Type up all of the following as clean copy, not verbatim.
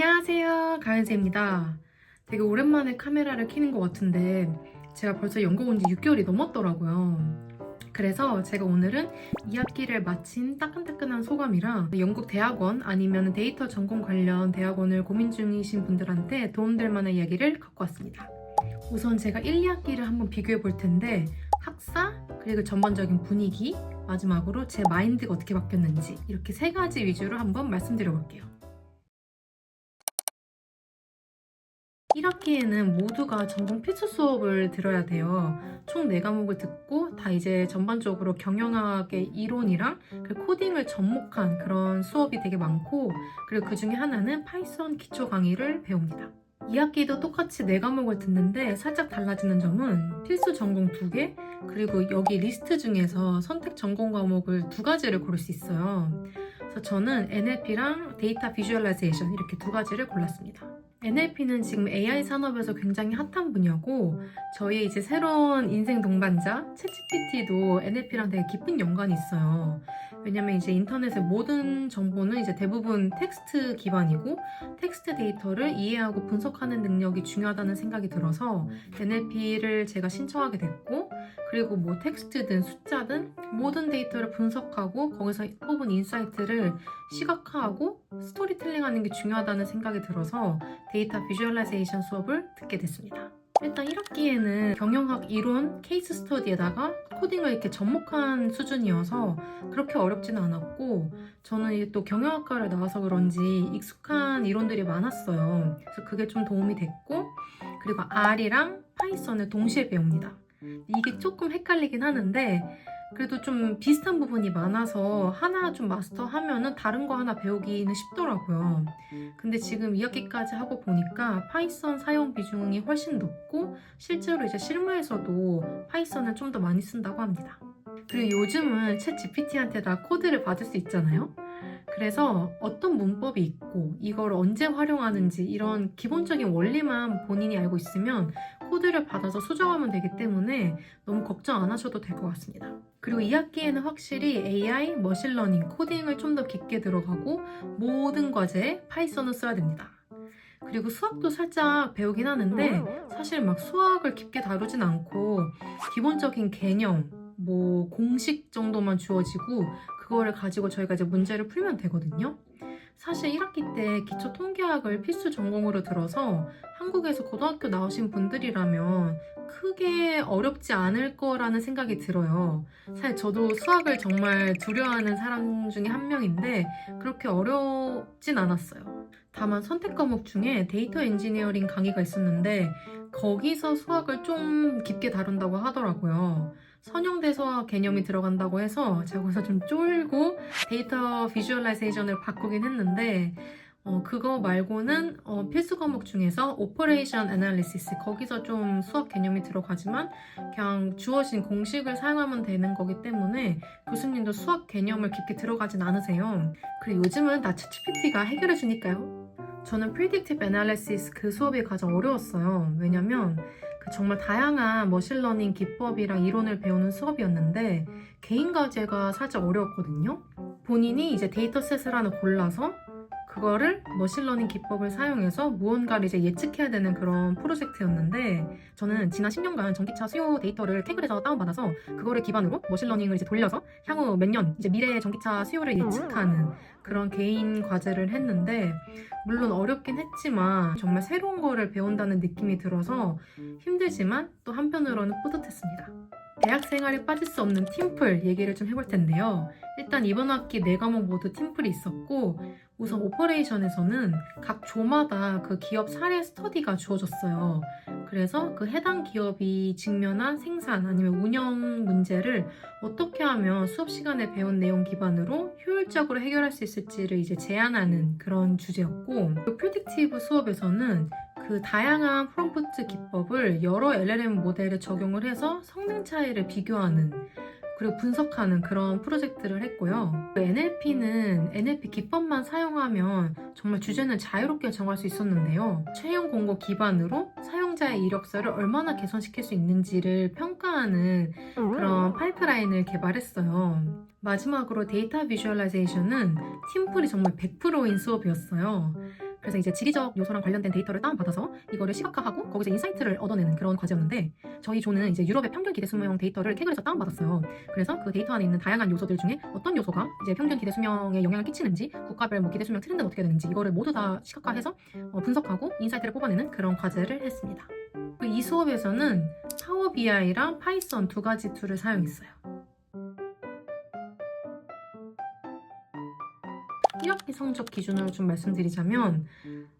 안녕하세요, 가연쌤입니다. 되게 오랜만에 카메라를 켜는 것 같은데 제가 벌써 영국 온 지 6개월이 넘었더라고요. 그래서 제가 오늘은 2학기를 마친 따끈따끈한 소감이랑 영국 대학원 아니면 데이터 전공 관련 대학원을 고민 중이신 분들한테 도움될 만한 이야기를 갖고 왔습니다. 우선 제가 1, 2학기를 한번 비교해 볼 텐데 학사, 그리고 전반적인 분위기, 마지막으로 제 마인드가 어떻게 바뀌었는지 이렇게 세 가지 위주로 한번 말씀드려 볼게요. 1학기에는 모두가 전공 필수 수업을 들어야 돼요. 총 4과목을 듣고 다 이제 전반적으로 경영학의 이론이랑 그 코딩을 접목한 그런 수업이 되게 많고, 그리고 그 중에 하나는 파이썬 기초 강의를 배웁니다. 2학기도 똑같이 4과목을 듣는데 살짝 달라지는 점은 필수 전공 2개, 그리고 여기 리스트 중에서 선택 전공 과목을 2가지를 고를 수 있어요. 그래서 저는 NLP랑 데이터 비주얼라이제이션 이렇게 2가지를 골랐습니다. NLP는 지금 AI 산업에서 굉장히 핫한 분야고, 저희의 이제 새로운 인생 동반자 챗GPT도 NLP랑 되게 깊은 연관이 있어요. 왜냐면 이제 인터넷의 모든 정보는 이제 대부분 텍스트 기반이고, 텍스트 데이터를 이해하고 분석하는 능력이 중요하다는 생각이 들어서 NLP를 제가 신청하게 됐고, 그리고 뭐 텍스트든 숫자든 모든 데이터를 분석하고 거기서 뽑은 인사이트를 시각화하고 스토리텔링하는 게 중요하다는 생각이 들어서 데이터 비주얼라이제이션 수업을 듣게 됐습니다. 일단 1학기에는 경영학 이론 케이스 스터디에다가 코딩을 이렇게 접목한 수준이어서 그렇게 어렵지는 않았고, 저는 이제 또 경영학과를 나와서 그런지 익숙한 이론들이 많았어요. 그래서 그게 좀 도움이 됐고, 그리고 R이랑 파이썬을 동시에 배웁니다. 이게 조금 헷갈리긴 하는데 그래도 좀 비슷한 부분이 많아서 하나 좀 마스터하면은 다른 거 하나 배우기는 쉽더라고요. 근데 지금 2학기까지 하고 보니까 파이썬 사용 비중이 훨씬 높고, 실제로 이제 실무에서도 파이썬을 좀 더 많이 쓴다고 합니다. 그리고 요즘은 챗 GPT한테 다 코드를 받을 수 있잖아요. 그래서 어떤 문법이 있고 이걸 언제 활용하는지 이런 기본적인 원리만 본인이 알고 있으면 코드를 받아서 수정하면 되기 때문에 너무 걱정 안 하셔도 될 것 같습니다. 그리고 2학기에는 확실히 AI, 머신러닝, 코딩을 좀 더 깊게 들어가고 모든 과제에 파이썬을 써야 됩니다. 그리고 수학도 살짝 배우긴 하는데 사실 막 수학을 깊게 다루진 않고 기본적인 개념, 뭐 공식 정도만 주어지고 그거를 가지고 저희가 이제 문제를 풀면 되거든요. 사실 1학기 때 기초 통계학을 필수 전공으로 들어서 한국에서 고등학교 나오신 분들이라면 크게 어렵지 않을 거라는 생각이 들어요. 사실 저도 수학을 정말 두려워하는 사람 중에 한 명인데 그렇게 어렵진 않았어요. 다만 선택 과목 중에 데이터 엔지니어링 강의가 있었는데 거기서 수학을 좀 깊게 다룬다고 하더라고요. 선형대수학 개념이 들어간다고 해서 제가 거기서 좀 쫄고 데이터 비주얼라이제이션을 바꾸긴 했는데, 그거 말고는 필수 과목 중에서 오퍼레이션 애널리시스, 거기서 좀 수학 개념이 들어가지만 그냥 주어진 공식을 사용하면 되는 거기 때문에 교수님도 수학 개념을 깊게 들어가진 않으세요. 그리고 요즘은 다 챗GPT가 해결해 주니까요. 저는 Predictive Analysis 그 수업이 가장 어려웠어요. 왜냐면 그 정말 다양한 머신러닝 기법이랑 이론을 배우는 수업이었는데 개인 과제가 살짝 어려웠거든요. 본인이 이제 데이터셋을 하나 골라서 그거를 머신러닝 기법을 사용해서 무언가를 이제 예측해야 되는 그런 프로젝트였는데, 저는 지난 10년간 전기차 수요 데이터를 태글에서 다운받아서 그거를 기반으로 머신러닝을 이제 돌려서 향후 몇 년 이제 미래의 전기차 수요를 예측하는 그런 개인 과제를 했는데, 물론 어렵긴 했지만 정말 새로운 거를 배운다는 느낌이 들어서 힘들지만 또 한편으로는 뿌듯했습니다. 대학 생활에 빠질 수 없는 팀플 얘기를 좀 해볼 텐데요. 일단 이번 학기 4과목 모두 팀플이 있었고, 우선 오퍼레이션에서는 각 조마다 그 기업 사례 스터디가 주어졌어요. 그래서 그 해당 기업이 직면한 생산 아니면 운영 문제를 어떻게 하면 수업 시간에 배운 내용 기반으로 효율적으로 해결할 수 있을지를 이제 제안하는 그런 주제였고, 그 프리딕티브 수업에서는 그 다양한 프롬프트 기법을 여러 LLM 모델에 적용을 해서 성능 차이를 비교하는 그리고 분석하는 그런 프로젝트를 했고요. NLP는 NLP 기법만 사용하면 정말 주제는 자유롭게 정할 수 있었는데요. 채용 공고 기반으로 사용자의 이력서를 얼마나 개선시킬 수 있는지를 평가하는 그런 파이프라인을 개발했어요. 마지막으로 데이터 비주얼라이제이션은 팀플이 정말 100%인 수업이었어요. 그래서 이제 지리적 요소랑 관련된 데이터를 다운받아서 이거를 시각화하고 거기서 인사이트를 얻어내는 그런 과제였는데 저희 조는 이제 유럽의 평균 기대 수명 데이터를 캐글에서 다운받았어요. 그래서 그 데이터 안에 있는 다양한 요소들 중에 어떤 요소가 이제 평균 기대 수명에 영향을 끼치는지 국가별 뭐 기대 수명 트렌드가 어떻게 되는지 이거를 모두 다 시각화해서 분석하고 인사이트를 뽑아내는 그런 과제를 했습니다. 이 수업에서는 파워 BI랑 파이썬 두 가지 툴을 사용했어요. 1학기 성적 기준으로 좀 말씀드리자면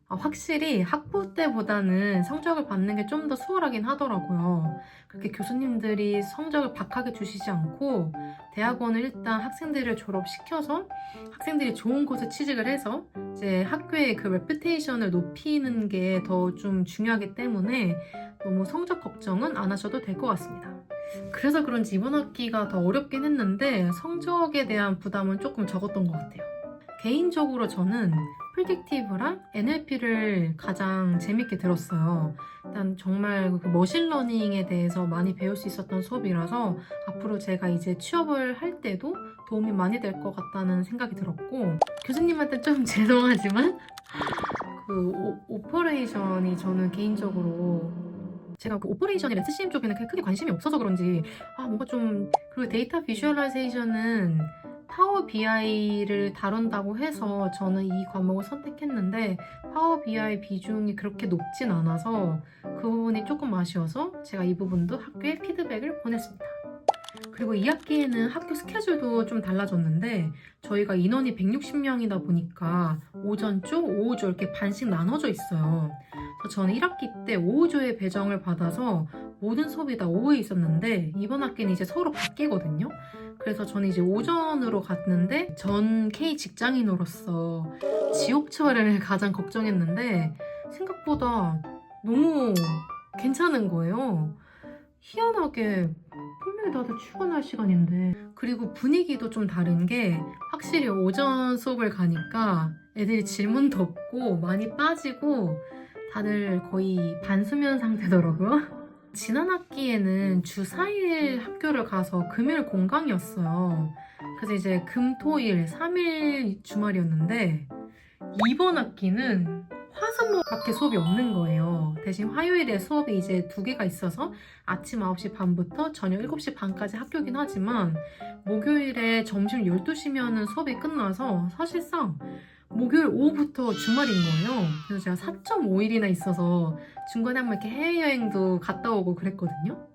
확실히 학부 때보다는 성적을 받는 게 좀 더 수월하긴 하더라고요. 그렇게 교수님들이 성적을 박하게 주시지 않고 대학원을 일단 학생들을 졸업시켜서 학생들이 좋은 곳에 취직을 해서 이제 학교의 그 레퓨테이션을 높이는 게 더 좀 중요하기 때문에 너무 성적 걱정은 안 하셔도 될 것 같습니다. 그래서 그런지 이번 학기가 더 어렵긴 했는데 성적에 대한 부담은 조금 적었던 것 같아요. 개인적으로 저는 프리딕티브랑 NLP를 가장 재밌게 들었어요. 일단 정말 그 머신러닝에 대해서 많이 배울 수 있었던 수업이라서 앞으로 제가 이제 취업을 할 때도 도움이 많이 될 것 같다는 생각이 들었고 교수님한테 좀 죄송하지만 그 오퍼레이션이 저는 개인적으로 제가 그 오퍼레이션이나 SCM 쪽에는 크게 관심이 없어서 그런지 뭔가 좀 그리고 데이터 비주얼라이제이션은 파워 BI를 다룬다고 해서 저는 이 과목을 선택했는데 파워 BI 비중이 그렇게 높진 않아서 그 부분이 조금 아쉬워서 제가 이 부분도 학교에 피드백을 보냈습니다. 그리고 2학기에는 학교 스케줄도 좀 달라졌는데 저희가 인원이 160명이다 보니까 오전조, 오후조 이렇게 반씩 나눠져 있어요. 그래서 저는 1학기 때 오후조에 배정을 받아서 모든 수업이 다 오후에 있었는데 이번 학기는 이제 서로 바뀌거든요. 그래서 저는 이제 오전으로 갔는데 전 K 직장인으로서 지옥철을 가장 걱정했는데 생각보다 너무 괜찮은 거예요. 희한하게 분명히 다들 출근할 시간인데 그리고 분위기도 좀 다른 게 확실히 오전 수업을 가니까 애들이 질문도 없고 많이 빠지고 다들 거의 반수면 상태더라고요. 지난 학기에는 주 4일 학교를 가서 금요일 공강이었어요. 그래서 이제 금, 토, 일 3일 주말이었는데 이번 학기는 화수목밖에 수업이 없는 거예요. 대신 화요일에 수업이 이제 2개가 있어서 아침 9시 반부터 저녁 7시 반까지 학교긴 하지만 목요일에 점심 12시면은 수업이 끝나서 사실상 목요일 오후부터 주말인 거예요. 그래서 제가 4.5일이나 있어서 중간에 한번 이렇게 해외여행도 갔다 오고 그랬거든요.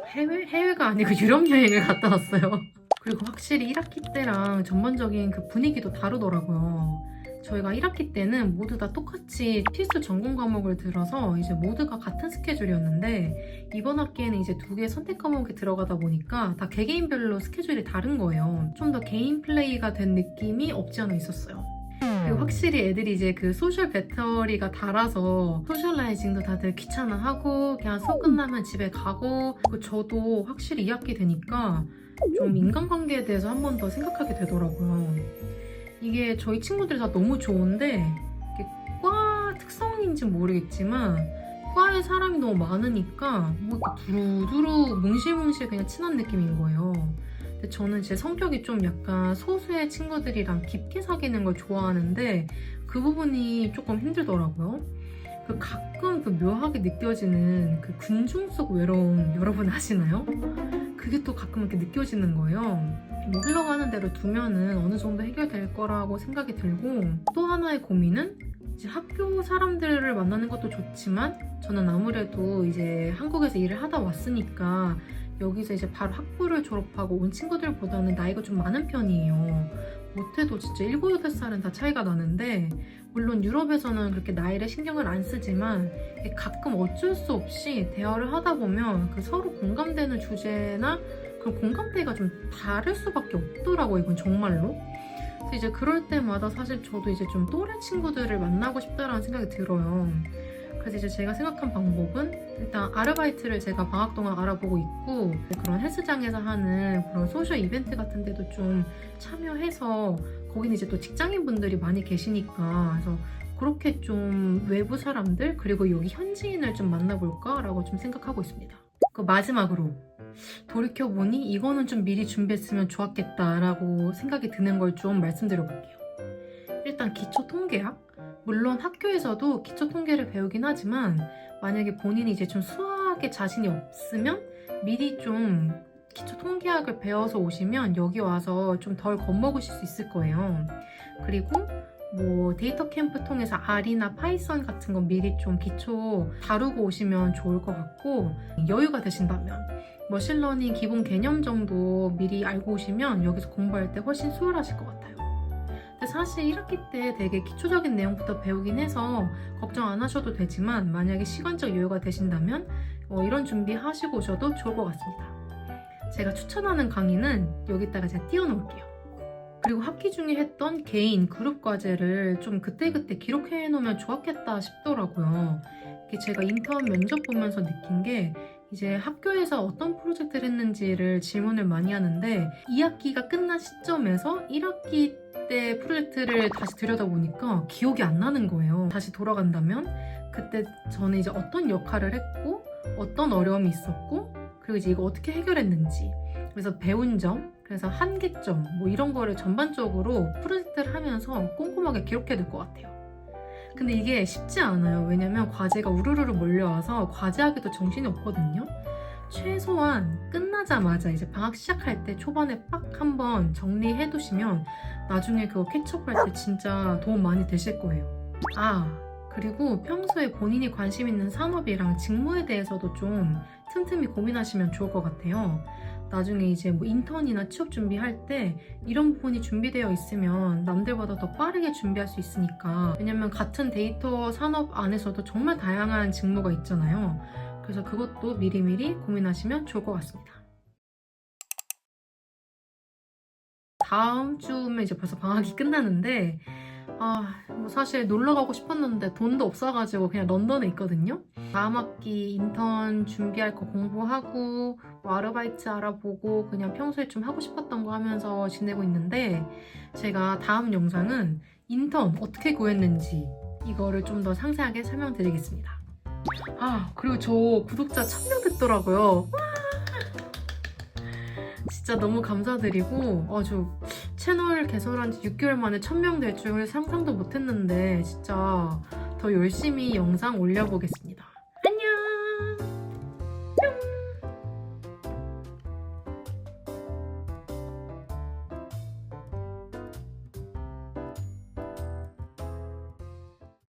해외가 아니고 유럽 여행을 갔다 왔어요. 그리고 확실히 1학기 때랑 전반적인 그 분위기도 다르더라고요. 저희가 1학기 때는 모두 다 똑같이 필수 전공 과목을 들어서 이제 모두가 같은 스케줄이었는데 이번 학기에는 이제 2개 선택 과목이 들어가다 보니까 다 개개인별로 스케줄이 다른 거예요. 좀 더 개인 플레이가 된 느낌이 없지 않아 있었어요. 그리고 확실히 애들이 이제 그 소셜 배터리가 닳아서 소셜라이징도 다들 귀찮아하고 그냥 수업 끝나면 집에 가고 그리고 저도 확실히 2학기 되니까 좀 인간관계에 대해서 한 번 더 생각하게 되더라고요. 이게 저희 친구들이 다 너무 좋은데 이게 과 특성인지 모르겠지만 과에 사람이 너무 많으니까 뭐 두루두루 뭉실뭉실 그냥 친한 느낌인 거예요. 근데 저는 제 성격이 좀 약간 소수의 친구들이랑 깊게 사귀는 걸 좋아하는데 그 부분이 조금 힘들더라고요. 그 가끔 그 묘하게 느껴지는 그 군중 속 외로움 여러분 아시나요? 그게 또 가끔 이렇게 느껴지는 거예요. 뭐 흘러가는 대로 두면은 어느 정도 해결될 거라고 생각이 들고 또 하나의 고민은 이제 학교 사람들을 만나는 것도 좋지만 저는 아무래도 이제 한국에서 일을 하다 왔으니까 여기서 이제 바로 학부를 졸업하고 온 친구들보다는 나이가 좀 많은 편이에요. 못해도 진짜 7, 8살은 다 차이가 나는데 물론 유럽에서는 그렇게 나이를 신경을 안 쓰지만 가끔 어쩔 수 없이 대화를 하다 보면 그 서로 공감되는 주제나 그런 공감대가 좀 다를 수밖에 없더라고요. 이건 정말로. 그래서 이제 그럴 때마다 사실 저도 이제 좀 또래 친구들을 만나고 싶다라는 생각이 들어요. 그래서 이제 제가 생각한 방법은 일단 아르바이트를 제가 방학 동안 알아보고 있고 그런 헬스장에서 하는 그런 소셜 이벤트 같은 데도 좀 참여해서 거기는 이제 또 직장인분들이 많이 계시니까 그래서 그렇게 좀 외부 사람들 그리고 여기 현지인을 좀 만나볼까라고 좀 생각하고 있습니다. 그 마지막으로 돌이켜보니 이거는 좀 미리 준비했으면 좋았겠다라고 생각이 드는 걸 좀 말씀드려볼게요. 일단 기초 통계학 물론 학교에서도 기초 통계를 배우긴 하지만 만약에 본인이 이제 좀 수학에 자신이 없으면 미리 좀 기초 통계학을 배워서 오시면 여기 와서 좀 덜 겁먹으실 수 있을 거예요. 그리고 뭐 데이터 캠프 통해서 R이나 파이썬 같은 건 미리 좀 기초 다루고 오시면 좋을 것 같고, 여유가 되신다면 머신러닝 기본 개념 정도 미리 알고 오시면 여기서 공부할 때 훨씬 수월하실 것 같아요. 근데 사실 1학기 때 되게 기초적인 내용부터 배우긴 해서 걱정 안 하셔도 되지만 만약에 시간적 여유가 되신다면 이런 준비 하시고 오셔도 좋을 것 같습니다. 제가 추천하는 강의는 여기다가 제가 띄워놓을게요. 그리고 학기 중에 했던 개인, 그룹 과제를 좀 그때그때 기록해 놓으면 좋았겠다 싶더라고요. 이게 제가 인턴 면접 보면서 느낀 게 이제 학교에서 어떤 프로젝트를 했는지를 질문을 많이 하는데 2학기가 끝난 시점에서 1학기 때 프로젝트를 다시 들여다보니까 기억이 안 나는 거예요. 다시 돌아간다면 그때 저는 이제 어떤 역할을 했고 어떤 어려움이 있었고 그리고 이제 이거 어떻게 해결했는지, 그래서 배운 점, 그래서 한계점 뭐 이런 거를 전반적으로 프로젝트를 하면서 꼼꼼하게 기록해야 될 것 같아요. 근데 이게 쉽지 않아요. 왜냐면 과제가 우르르르 몰려와서 과제하기도 정신이 없거든요. 최소한 끝나자마자 이제 방학 시작할 때 초반에 빡 한번 정리해 두시면 나중에 그거 캐치업할 때 진짜 도움 많이 되실 거예요. 그리고 평소에 본인이 관심 있는 산업이랑 직무에 대해서도 좀 틈틈이 고민하시면 좋을 것 같아요. 나중에 이제 뭐 인턴이나 취업 준비할 때 이런 부분이 준비되어 있으면 남들보다 더 빠르게 준비할 수 있으니까. 왜냐면 같은 데이터 산업 안에서도 정말 다양한 직무가 있잖아요. 그래서 그것도 미리미리 고민하시면 좋을 것 같습니다. 다음 주면 이제 벌써 방학이 끝나는데 뭐 사실 놀러 가고 싶었는데 돈도 없어가지고 그냥 런던에 있거든요. 다음 학기 인턴 준비할 거 공부하고 뭐 아르바이트 알아보고 그냥 평소에 좀 하고 싶었던 거 하면서 지내고 있는데, 제가 다음 영상은 인턴 어떻게 구했는지 이거를 좀 더 상세하게 설명드리겠습니다. 그리고 저 구독자 1000명 됐더라고요. 진짜 너무 감사드리고 저 채널 개설한 지 6개월 만에 1000명 될 줄 상상도 못했는데 진짜 더 열심히 영상 올려보겠습니다.